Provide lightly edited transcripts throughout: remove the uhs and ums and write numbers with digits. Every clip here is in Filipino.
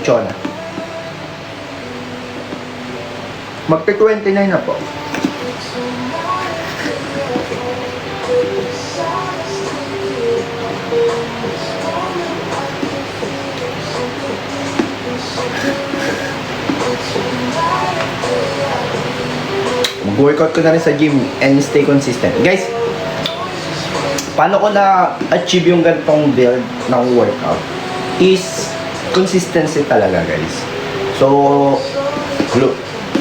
lechona. Magpe-29 na po. Mag-workout ko na rin sa gym and stay consistent. Guys, paano ko na-achieve yung ganitong build ng workout is consistency talaga, guys. So, look,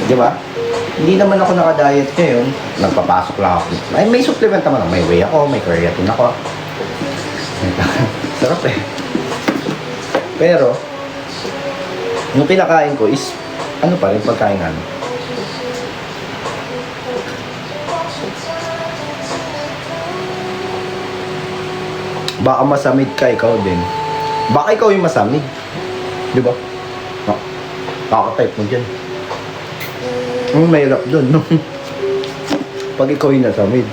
di ba? Hindi naman ako naka-diet ngayon. Nagpapasok lang ako. May supplement naman. May whey ako, may creatine ako. Sarap eh. Pero, yung kinakain ko is, ano pa rin pagkain ano. Baka masamid ka, ikaw din. Baka ikaw yung masamid. Di ba? No. Kaka-type mo dyan. Mahirap dun, no? Pag ikaw yung nasamid.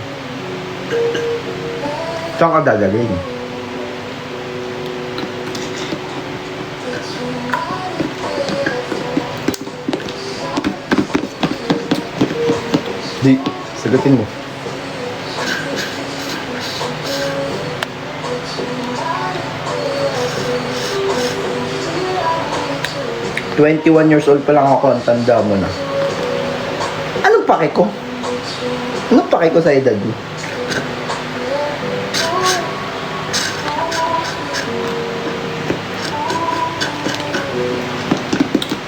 Saan ka dadalhin? Di, sagutin mo. "21 years old pa lang ako, ang tanda mo na." Anong pake ko? Anong pake ko sa edad mo?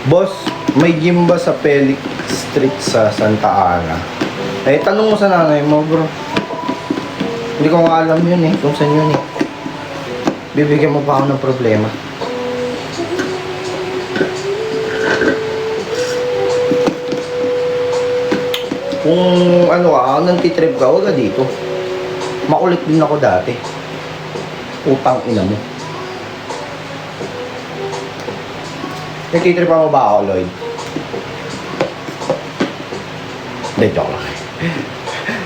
Boss, may gym ba sa Pelic Street sa Santa Ana? Eh, tanong mo sa nanay mo, bro. Hindi ko nga alam yun eh, kung saan yun eh. Bibigyan mo pa ako ng problema. Kung ano ka, nantitrip ka, huwag ka dito. Makulit din ako dati. Utang ina mo. Nagtitripan mo ba ako, Lloyd? Hindi, joke lang.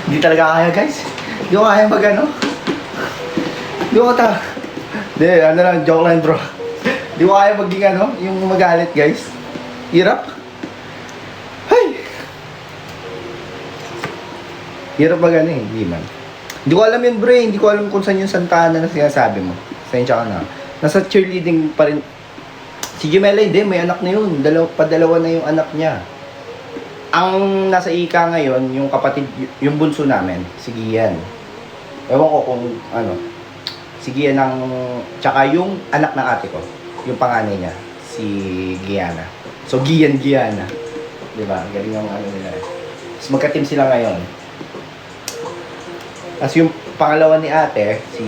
Hindi talaga kaya, guys. Hindi ko kaya mag ano. Hindi ko Hindi, ano lang, joke lang, bro. Hindi ko kaya maging ano, yung magalit, guys. Hirap. Hirap ba gano'n eh? Hindi man. Hindi ko alam yun, bro. Hindi ko alam kung saan yung Santa Ana na sinasabi mo. Sensya ka na. Nasa cheerleading pa rin. Si Jimela hindi. May anak na yun. Padalawa na yung anak niya. Ang nasa Ika ngayon, yung kapatid, yung bunso namin, si Gian. Ewan ko kung ano. Si Gian ng... Tsaka yung anak ng ate ko. Yung panganay niya. Si Giana. So, Giana. Diba? Galing yung ano nila. Tapos magka-team sila ngayon. As yung pangalawa ni ate, si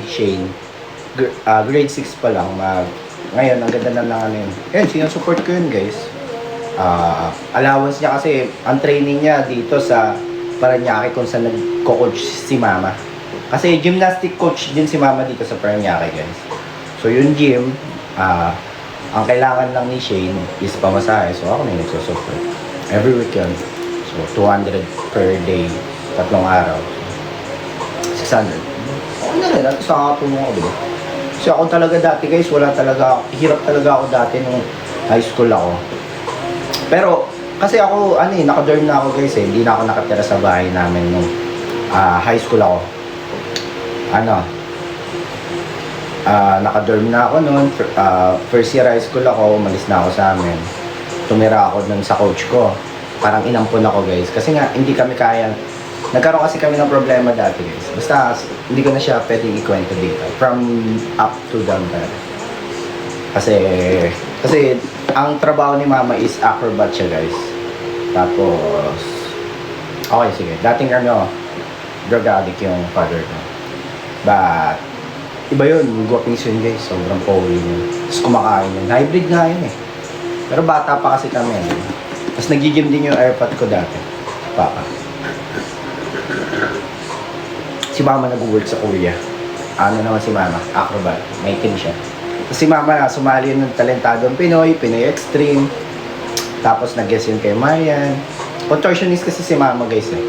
Shane, grade 6 pa lang, ngayon, ang ganda na lang ano yun. Ayun, sinusupport ko yun, guys. Allowance niya kasi, ang training niya dito sa Paranaque kung saan nagko-coach si mama. Kasi gymnastic coach din si mama dito sa Paranaque, guys. So, yung gym, ang kailangan lang ni Shane is pamasahe. So, ako na yung nagsusupport. Every weekend. So, 200 per day, 3 araw. 600. Okay na rin, at sa nakatulong ako, diba? Kasi ako talaga dati, guys, hirap talaga ako dati nung high school ako. Pero, kasi ako, naka-dorm na ako, guys, eh. Hindi na ako nakatira sa bahay namin nung high school ako. Naka-dorm na ako noon. First year high school ako, umalis na ako sa amin. Tumira ako nun sa coach ko. Parang inampun ako, guys. Kasi nga, hindi kami kaya. Nagkaroon kasi kami ng problema dati, guys. Basta, hindi ko na siya pwedeng ikwento dito. From up to down talaga. Kasi, ang trabaho ni mama is acrobat siya, guys. Tapos, okay, sige. Dating drug addict yung father ko. But, iba yun. Guwapings yun, guys. Sobrang power yun. Tapos kumakain yun. Hybrid nga yun eh. Pero bata pa kasi kami. Tapos nagigim din yung airpod ko dati. Papa. Si mama nag-work sa Korea. Ano naman si mama? Acrobat. May team siya. Tapos si mama sumali yun ng talentadong Pinoy Extreme. Tapos nag-guest yun kay Marian. Contortionist kasi si mama, guys eh.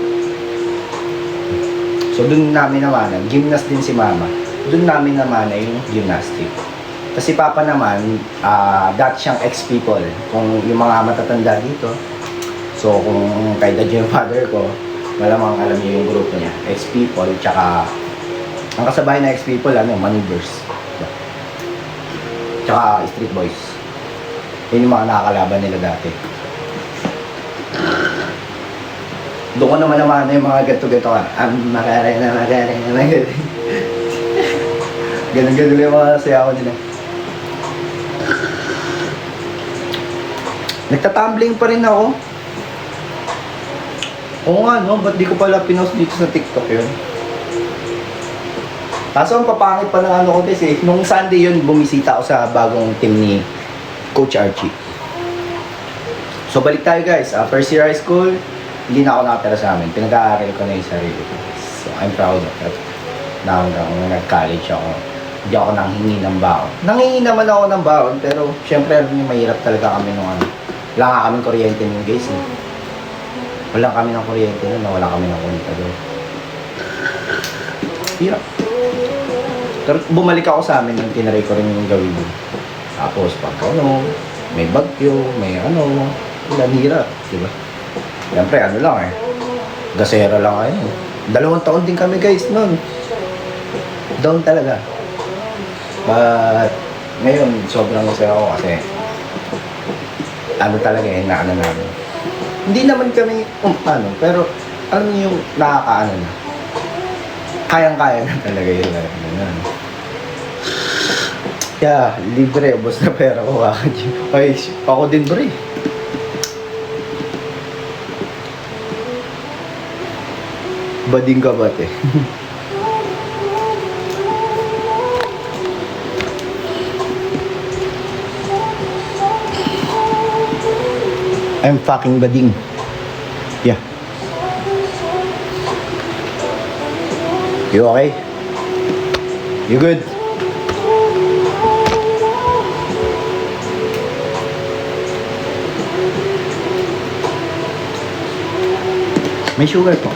So dun namin namanan. Gymnast din si mama. Dun namin namanan yung gymnastic. Kasi Papa naman, dati siyang ex-people. Kung yung mga matatanda dito, so kung kay Dad yung father ko, malamang alam niyo yung grupo niya. Ex-people, tsaka ang kasabay na ex-people, Maneuvers. Tsaka Street Boys. Yun yung mga nakakalaban nila dati. Doon ko naman yung mga gato-gato ka. Makare na. Ganun-ganun yung mga sayawan nila. Nagtatumbling pa rin ako. Oo nga, no? Ba't di ko pala pinost dito sa TikTok yun? Kaso ang papangit pa ng ko kasi, nung Sunday yun, bumisita ako sa bagong team ni Coach Archie. So balik tayo guys, first year high school, hindi na ako nakatira sa amin. Pinag-aaral ko na yung sarili ko. So I'm proud of that. Na hanggang nag-college ako, hindi ako nanghingi ng baon. Nanghingi naman ako ng baon, pero syempre mahirap talaga kami nung wala nga kaming kuryente nung guys eh. Wala kami ng kuryente nun, wala kami ng kontador. Hirap. Pero bumalik ako sa amin nung tinaray ko rin yung gawin mo. Tapos pag may bagyo, may ilan hirap, diba? Siyempre lang gasera lang kayo. 2 taon din kami guys nun. Down talaga. But ngayon sobrang masaya ako kasi talaga namin. Hindi naman kami pero alam niyo yung nakakaano na. Kayang-kaya na talaga yun. Yeah, libre, ubos na pera ko. Ay, ako din bre. Bading ka ba't eh? I'm fucking bading. Yeah. You okay? You good? May sugar po.